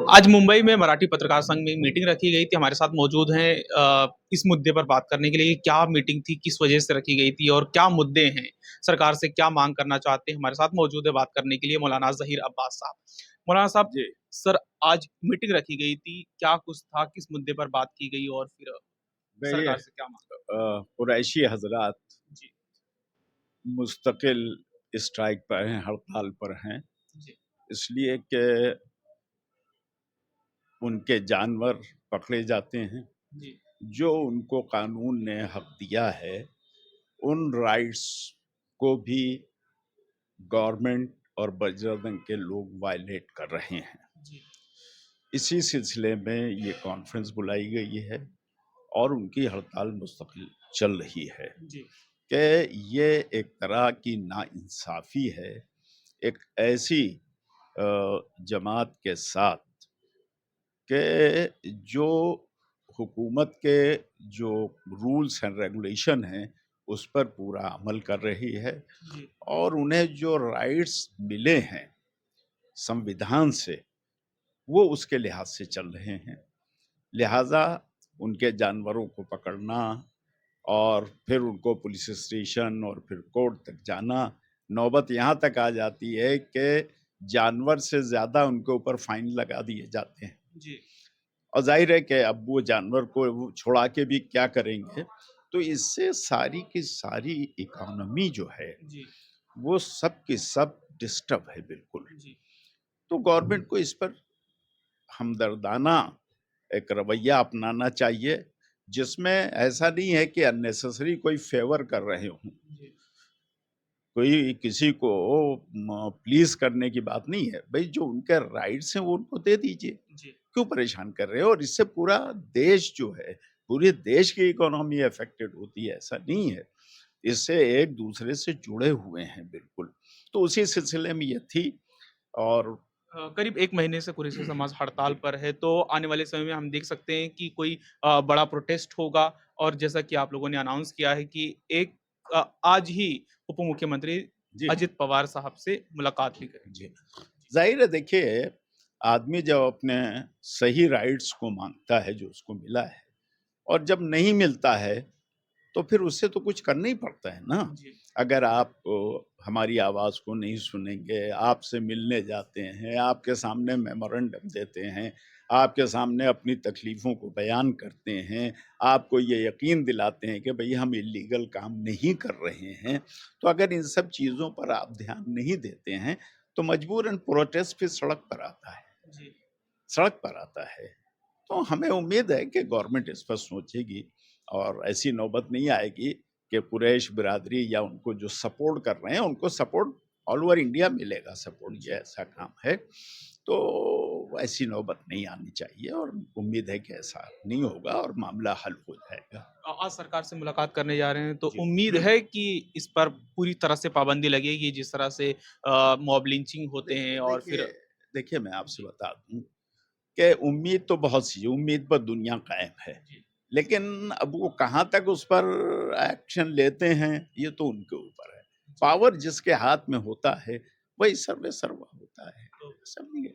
आज मुंबई में मराठी पत्रकार संघ में मीटिंग रखी गई थी। हमारे साथ मौजूद हैं इस मुद्दे पर बात करने के लिए। क्या मीटिंग थी, किस वजह से रखी गई थी और क्या मुद्दे हैं, सरकार से क्या मांग करना चाहते हैं। हमारे साथ मौजूद है बात करने के लिए मौलाना जहीर अब्बास साहब। मौलाना साहब, जी। सर, आज मीटिंग रखी गई थी, क्या कुछ था, किस मुद्दे पर बात की गई और फिर भाई सरकार से क्या मांग। कुरैशी हजरात जी। मुस्तकिल स्ट्राइक पर हैं, हड़ताल पर हैं, जी। इसलिए कि उनके जानवर पकड़े जाते हैं। जी। जो उनको कानून ने हक दिया है, उन राइट्स को भी गवर्नमेंट और बजरंग दल के लोग वायलेट कर रहे हैं। जी। इसी सिलसिले में ये कॉन्फ्रेंस बुलाई गई है और उनकी हड़ताल मुस्तकिल चल रही है जी। कि ये एक तरह की नाइंसाफ़ी है एक ऐसी जमात के साथ कि जो हुकूमत के जो रूल्स एंड रेगुलेशन हैं उस पर पूरा अमल कर रही है जी। और उन्हें जो राइट्स मिले हैं संविधान से वो उसके लिहाज से चल रहे हैं। लिहाजा उनके जानवरों को पकड़ना और फिर उनको पुलिस स्टेशन और फिर कोर्ट तक जाना, नौबत यहाँ तक आ जाती है कि जानवर से ज़्यादा उनके ऊपर फाइन लगा दिए जाते हैं। जी। और जाहिर है कि अब वो जानवर को वो छुड़ा के भी क्या करेंगे, तो इससे सारी की सारी इकोनॉमी जो है जी। वो सब की सब डिस्टर्ब है बिल्कुल। जी। तो गवर्नमेंट को इस पर हमदर्दाना एक रवैया अपनाना चाहिए, जिसमें ऐसा नहीं है कि अननेसेसरी कोई फेवर कर रहे हों। जी। कोई किसी को प्लीज़ करने की बात नहीं है। भई जो उनके राइट्स हैं वो उनको दे दीजिए। जी। क्यों परेशान कर रहे हो? और इससे पूरा देश जो है, पूरे देश की इकोनॉमी अफ़ेक्टेड होती है, ऐसा नहीं है। इससे एक दूसरे से जुड़े हुए हैं बिल्कुल। तो उसी सिलसिले में ये थी और करीब 1 महीने से कुरैशी समाज हड़ताल जी। पर है, तो आने वाले समय में हम देख सकते हैं कि कोई बड़ा प्रोटेस्ट होगा और जैसा कि आप लोगों ने अनाउंस किया है कि आज ही उप मुख्यमंत्री जी, जी। अजित पवार साहब से मुलाकात भी करेंगे। जी। ज़ाहिर है देखिए, आदमी जब अपने सही राइट्स को माँगता है जो उसको मिला है और जब नहीं मिलता है, तो फिर उससे तो कुछ करना ही पड़ता है ना। जी। अगर आप हमारी आवाज़ को नहीं सुनेंगे, आपसे मिलने जाते हैं, आपके सामने मेमोरेंडम देते हैं, आपके सामने अपनी तकलीफ़ों को बयान करते हैं, आपको ये यकीन दिलाते हैं कि भई हम इल्लीगल काम नहीं कर रहे हैं, तो अगर इन सब चीज़ों पर आप ध्यान नहीं देते हैं, तो मजबूरन प्रोटेस्ट फिर सड़क पर आता है। जी। सड़क पर आता है। तो हमें उम्मीद है कि गवर्नमेंट इस पर सोचेगी और ऐसी नौबत नहीं आएगी कि कुरैश बिरादरी या उनको जो सपोर्ट कर रहे हैं, उनको सपोर्ट ऑल ओवर इंडिया मिलेगा सपोर्ट, ये जी। ऐसा काम है। तो ऐसी नौबत नहीं आनी चाहिए और उम्मीद है कि ऐसा नहीं होगा और मामला हल हो जाएगा। आज सरकार से मुलाकात करने जा रहे हैं, तो जी। उम्मीद है कि इस पर पूरी तरह से पाबंदी लगेगी, जिस तरह से मॉब लिंचिंग होते हैं और देखिए फिर। देखिए मैं आपसे जी। बता दूँ कि उम्मीद तो बहुत सी है, उम्मीद पर दुनिया कायम है। जी। लेकिन अब वो कहाँ तक उस पर एक्शन लेते हैं, ये तो उनके ऊपर है। जी। पावर जिसके हाथ में होता है, वही सर्वे सर्वा होता है। तो समझिए?